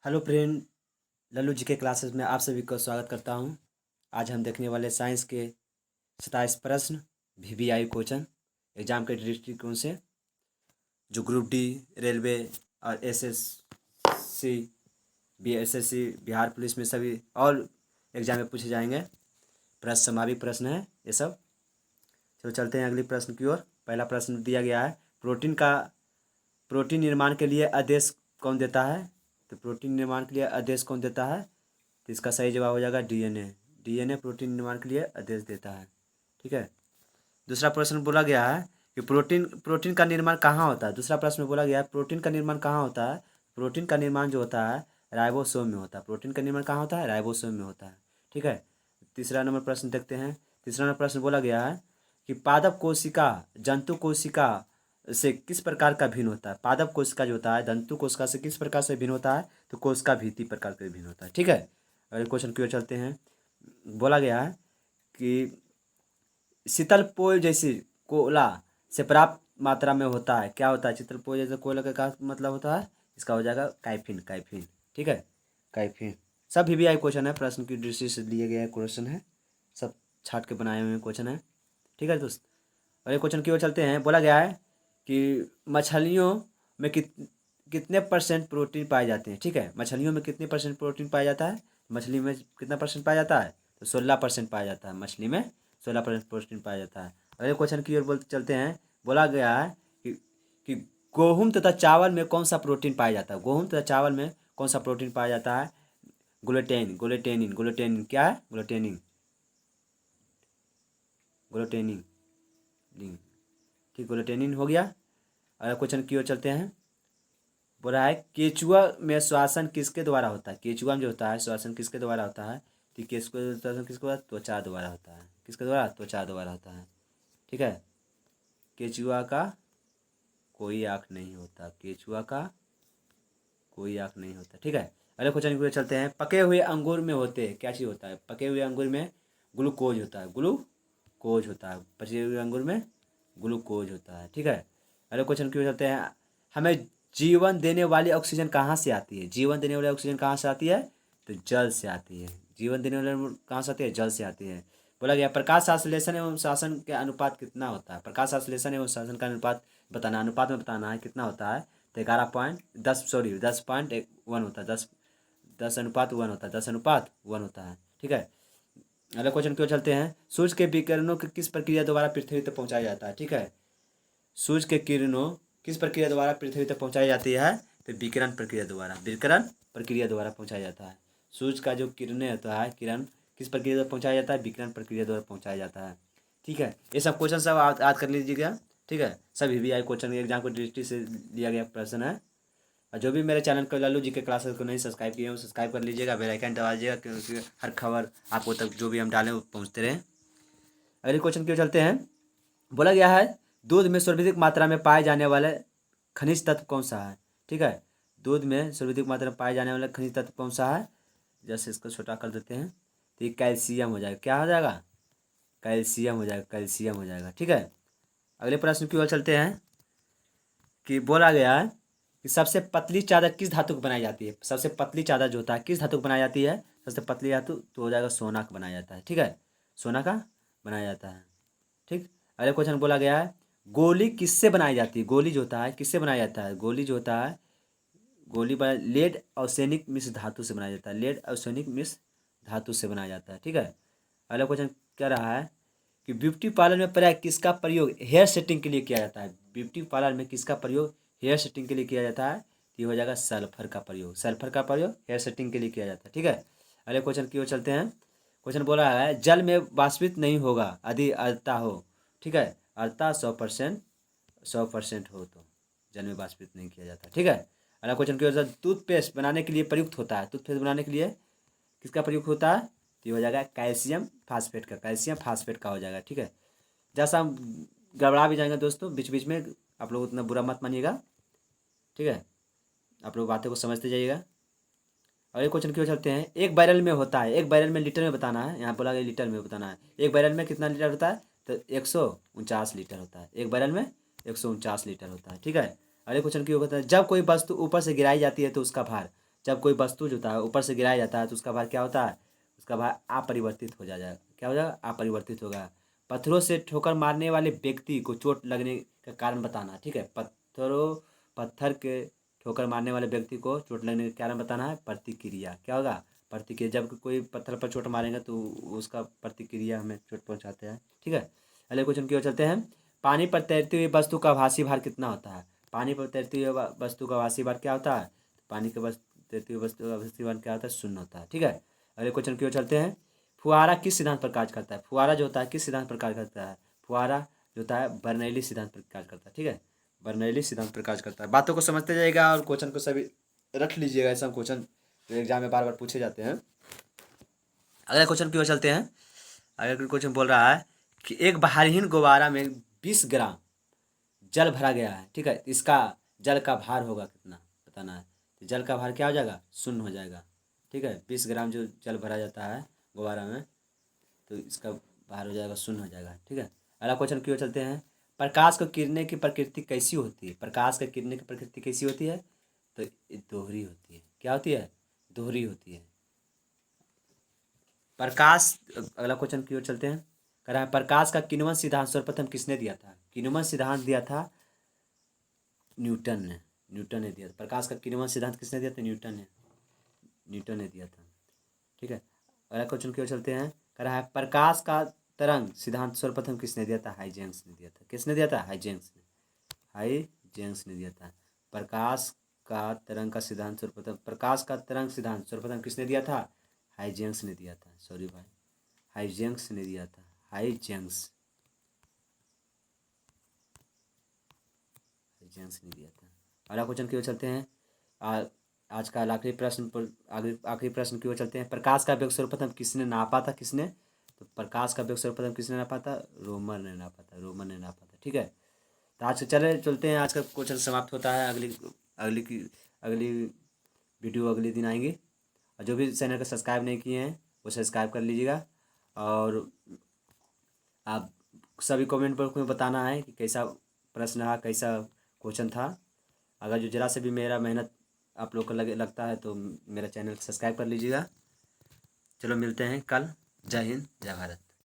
Hello friend, Lallu जी के classes में आप सभी का स्वागत करता हूं। आज हम देखने वाले साइंस के 27 प्रश्न वीवीआई क्वेश्चन एग्जाम के दृष्टिकोण से, जो ग्रुप डी, रेलवे और एसएससी बीएसएससी, बिहार पुलिस में सभी और एग्जाम में पूछे जाएंगे। प्रश्न संभावित प्रश्न है ये सब। चलो चलते हैं अगले प्रश्न की ओर। पहला प्रश्न दिया गया है, प्रोटीन निर्माण के लिए आदेश कौन देता है? तो प्रोटीन निर्माण के लिए आदेश कौन देता है? तो इसका सही जवाब हो जाएगा डीएनए। डीएनए प्रोटीन निर्माण के लिए आदेश देता है। ठीक है। दूसरा प्रश्न बोला गया है कि प्रोटीन का निर्माण कहाँ होता है। दूसरा प्रश्न में बोला गया है प्रोटीन का निर्माण कहाँ होता है। प्रोटीन का निर्माण जो होता है राइबोसोम में होता है। प्रोटीन का निर्माण कहाँ होता है? राइबोसोम में होता है। ठीक है। तीसरा नंबर प्रश्न देखते हैं। तीसरा नंबर प्रश्न बोला गया है कि पादप कोशिका जंतु कोशिका से किस प्रकार का भिन्न होता है। पादप कोशिका जो होता है जंतु कोशिका से किस प्रकार से भिन्न होता है? तो कोशिका भित्ति प्रकार से भिन्न होता है। ठीक है। अगले क्वेश्चन की ओर चलते हैं। बोला गया है कि शीतल पोय जैसी कोयला से प्राप्त मात्रा में होता है, क्या होता है? शीतल पोय जैसे कोयला का क्या मतलब होता है? इसका हो जाएगा कैफीन। कैफीन। ठीक है, कैफीन। सब वीवीआई क्वेश्चन है, प्रश्न की दृष्टि से लिए गए क्वेश्चन है, सब छाट के बनाए हुए क्वेश्चन है। ठीक है दोस्त, अगले क्वेश्चन की ओर चलते हैं। बोला गया है कि मछलियों में कितने परसेंट प्रोटीन पाए जाते हैं। ठीक है, मछलियों में कितने परसेंट प्रोटीन पाया जाता है? मछली में कितना परसेंट पाया जाता है? तो 16% पाया जाता है। मछली में 16% प्रोटीन पाया जाता है। अगले क्वेश्चन की ओर बोलते चलते हैं। बोला गया है कि गेहूँ तथा चावल में कौन सा प्रोटीन पाया जाता है? गेहूँ तथा चावल में कौन सा प्रोटीन पाया जाता है? ग्लूटेनिन। क्या है? ग्लूटेनिन। ठीक, ग्लूटेनिन हो गया। अगला क्वेश्चन की ओर चलते हैं। बोल रहा है केचुआ में श्वसन किसके द्वारा होता है? केचुआ में जो होता है श्वसन किसके द्वारा होता है? तो केचुआ श्वसन किसके द्वारा? त्वचा द्वारा होता है। किसके द्वारा? त्वचा द्वारा होता है। ठीक है। केचुआ का कोई आँख नहीं होता। केचुआ का कोई आँख नहीं होता। ठीक है। अगले क्वेश्चन की ओर चलते हैं। पके हुए अंगूर में होते क्या चीज़ होता है? पके हुए अंगूर में ग्लूकोज होता है। ग्लूकोज होता है। पके हुए अंगूर में ग्लूकोज होता है। ठीक है। अगले क्वेश्चन की ओर चलते हैं। हमें जीवन देने वाली ऑक्सीजन कहाँ से आती है? जीवन देने वाली ऑक्सीजन कहाँ से आती है? तो जल से आती है। जीवन देने वाली कहाँ से आती है? जल से आती है। बोला गया प्रकाश संश्लेषण एवं शासन के अनुपात कितना होता है? प्रकाश संश्लेषण एवं शासन का अनुपात बताना, अनुपात में बताना है कितना होता है। तो 10.1 होता है। 10:1 होता है। 10:1 होता है। ठीक है। अगले क्वेश्चन की ओर चलते हैं। सूर्य के विकिरणों की किस प्रक्रिया द्वारा पृथ्वी तक पहुंचाया जाता है? ठीक है। सूर्य के किरणों किस प्रक्रिया द्वारा पृथ्वी तक पहुंचाई जाती है? तो विकिरण प्रक्रिया द्वारा पहुंचाया जाता है। सूर्य का जो किरणें होता है, किरण किस प्रक्रिया द्वारा पहुंचाया जाता है? विकिरण प्रक्रिया द्वारा पहुंचाया जाता है। ठीक है। ये सब क्वेश्चन सब याद कर लीजिएगा। ठीक है। सब वीवीआई क्वेश्चन एग्जाम को दृष्टि से लिया गया प्रश्न है। और जो भी मेरे चैनल को लल्लू जी के क्लासेस को नहीं सब्सक्राइब किए हैं वो सब्सक्राइब कर लीजिएगा, बेल आइकन दबा दीजिएगा, क्योंकि हर खबर आपको तक जो भी हम डालें वो पहुँचते रहें। अगले क्वेश्चन की ओर चलते हैं। बोला गया है दूध में सर्वाधिक मात्रा में पाए जाने वाले खनिज तत्व कौन सा है? ठीक है। दूध में सर्वाधिक मात्रा में पाए जाने वाला खनिज तत्व कौन सा है? जैसे इसको छोटा कर देते हैं तो ये कैल्शियम हो जाएगा। क्या हो जाएगा? कैल्शियम हो जाएगा। कैल्शियम हो जाएगा। ठीक है। अगले प्रश्न की ओर चलते हैं कि बोला गया है कि सबसे पतली चादर किस धातु की बनाई जाती है? सबसे पतली चादर जो होता है किस धातु की बनाई जाती है? सबसे पतली धातु तो हो जाएगा सोना का बनाया जाता है। ठीक है। सोना का बनाया जाता है। ठीक। अगले क्वेश्चन बोला गया है गोली किससे बनाई जाती है? गोली जो होता है किससे बनाया जाता है? गोली जो होता है गोली बना लेड आर्सेनिक मिश्र धातु से बनाया जाता है। लेड आर्सेनिक मिश्र धातु से बनाया जाता है। ठीक है। अगला क्वेश्चन क्या रहा है कि ब्यूटी पार्लर में प्राय किसका प्रयोग हेयर सेटिंग के लिए किया जाता है? ब्यूटी पार्लर में किसका प्रयोग हेयर सेटिंग के लिए किया जाता है? तो ये हो जाएगा सल्फर का प्रयोग। सल्फर का प्रयोग हेयर सेटिंग के लिए किया जाता है। ठीक है। अगले क्वेश्चन की ओर चलते हैं। क्वेश्चन बोला है जल में वाष्पित नहीं होगा यदि आर्द्रता हो। ठीक है। आर्द्रता 100% हो तो जल में वाष्पित नहीं किया जाता। ठीक है। अगला क्वेश्चन की ओर टूथपेस्ट बनाने के लिए प्रयुक्त होता है। टूथपेस्ट बनाने के लिए किसका प्रयोग होता है? तो ये हो जाएगा कैल्शियम फास्फेट का। कैल्शियम फास्फेट का हो जाएगा। ठीक है। जैसा हम गड़बड़ा भी जाएंगे दोस्तों बीच बीच में, आप लोग उतना बुरा मत मानिएगा। ठीक है। आप लोग बातें को समझते जाइएगा। अगले क्वेश्चन की ओर चलते हैं। एक बैरल में होता है, एक बैरल में लीटर में बताना है। यहाँ बोला गया लीटर में बताना है। एक बैरल में कितना लीटर होता है? तो 149 लीटर होता है। एक बैरल में 149 लीटर होता है। ठीक है। अगले क्वेश्चन की ओर होता है जब कोई वस्तु ऊपर से गिराई जाती है तो उसका भार। जब कोई वस्तु जो होता है ऊपर से गिराया जाता है तो उसका भार क्या होता है, उसका भार अपरिवर्तित हो जाएगा। क्या हो जाएगा, अपरिवर्तित होगा। पत्थरों से ठोकर मारने वाले व्यक्ति को चोट लगने का कारण बताना। ठीक है, पत्थर के ठोकर मारने वाले व्यक्ति को चोट लगने का कारण बताना है, प्रतिक्रिया। क्या होगा, प्रतिक्रिया। जब कोई पत्थर पर चोट मारेगा तो उसका प्रतिक्रिया हमें चोट पहुंचाते हैं। ठीक है, अगले क्वेश्चन की ओर चलते हैं। पानी पर तैरती हुई वस्तु का भासी भार कितना होता है? पानी पर तैरती हुई वस्तु का भासी भार क्या होता है? पानी के तैरती हुई वस्तु का भासी भार क्या होता है? शून्य होता है। ठीक है, अगले क्वेश्चन की ओर चलते हैं। फुहारा किस सिद्धांत पर कार्य करता है? फुहारा जो होता है किस सिद्धांत पर कार्य करता है? फुहारा जो होता है बर्नौली सिद्धांत पर कार्य करता है। ठीक है, बर्नौली सिद्धांत पर कार्य करता है। बातों को समझते जाइएगा और क्वेश्चन को सभी रख लीजिएगा। ऐसा क्वेश्चन जो एग्जाम में बार बार पूछे जाते हैं। अगले क्वेश्चन की ओर चलते हैं। अगला क्वेश्चन बोल रहा है कि एक भारहीन गुब्बारा में 20 ग्राम जल भरा गया है। ठीक है, इसका जल का भार होगा कितना, बताना है। तो जल का भार क्या हो जाएगा, शून्य हो जाएगा। ठीक है, 20 ग्राम जो जल भरा जाता है गुब्बारा में तो इसका भार हो जाएगा, शून्य हो जाएगा। ठीक है, अगला क्वेश्चन की ओर चलते हैं। प्रकाश को किरणें की प्रकृति कैसी होती है? प्रकाश के किरणें की प्रकृति कैसी होती है? तो ये दोहरी होती है। क्या होती है, दोहरी होती है। प्रकाश, अगला क्वेश्चन की ओर चलते हैं। कह रहा है प्रकाश का किण्वन सिद्धांत सर्वप्रथम किसने दिया था? किण्वन सिद्धांत दिया था न्यूटन ने। न्यूटन ने दिया था। प्रकाश का किण्वन सिद्धांत किसने दिया था? न्यूटन ने दिया था। ठीक है, अगला क्वेश्चन की ओर चलते हैं। कह रहा है प्रकाश का तरंग सिद्धांत सर्वप्रथम किसने दिया था? हाइजेंस ने दिया था। किसने दिया था? हाइजेंस ने दिया था। प्रकाश का तरंग का सिद्धांत सर्वप्रथम, प्रकाश का तरंग सिद्धांत सर्वप्रथम किसने दिया था? हाइजेंस ने दिया था। सॉरी भाई, हाइजेंस ने दिया था। हाइजेंस ने दिया था। अगला क्वेश्चन की ओर चलते हैं। आज का आखिरी प्रश्न पर आखिरी प्रश्न की ओर चलते हैं। प्रकाश का वेग सर्वप्रथम किसने नापा था? किसने? तो प्रकाश का वेग सर्वप्रथम किसने नापा था? रोमन ने नापा था। रोमन ने नापा था। ठीक है, तो आज चलते हैं। आज का क्वेश्चन समाप्त होता है। अगली वीडियो अगले दिन आएंगी। और जो भी चैनल को सब्सक्राइब नहीं किए हैं वो सब्सक्राइब कर लीजिएगा। और आप सभी कमेंट पर बताना है कि कैसा प्रश्न रहा, कैसा क्वेश्चन था। अगर जो ज़रा से भी मेरा मेहनत आप लोग को लगता है तो मेरा चैनल सब्सक्राइब कर लीजिएगा। चलो मिलते हैं कल। जय हिंद, जय भारत।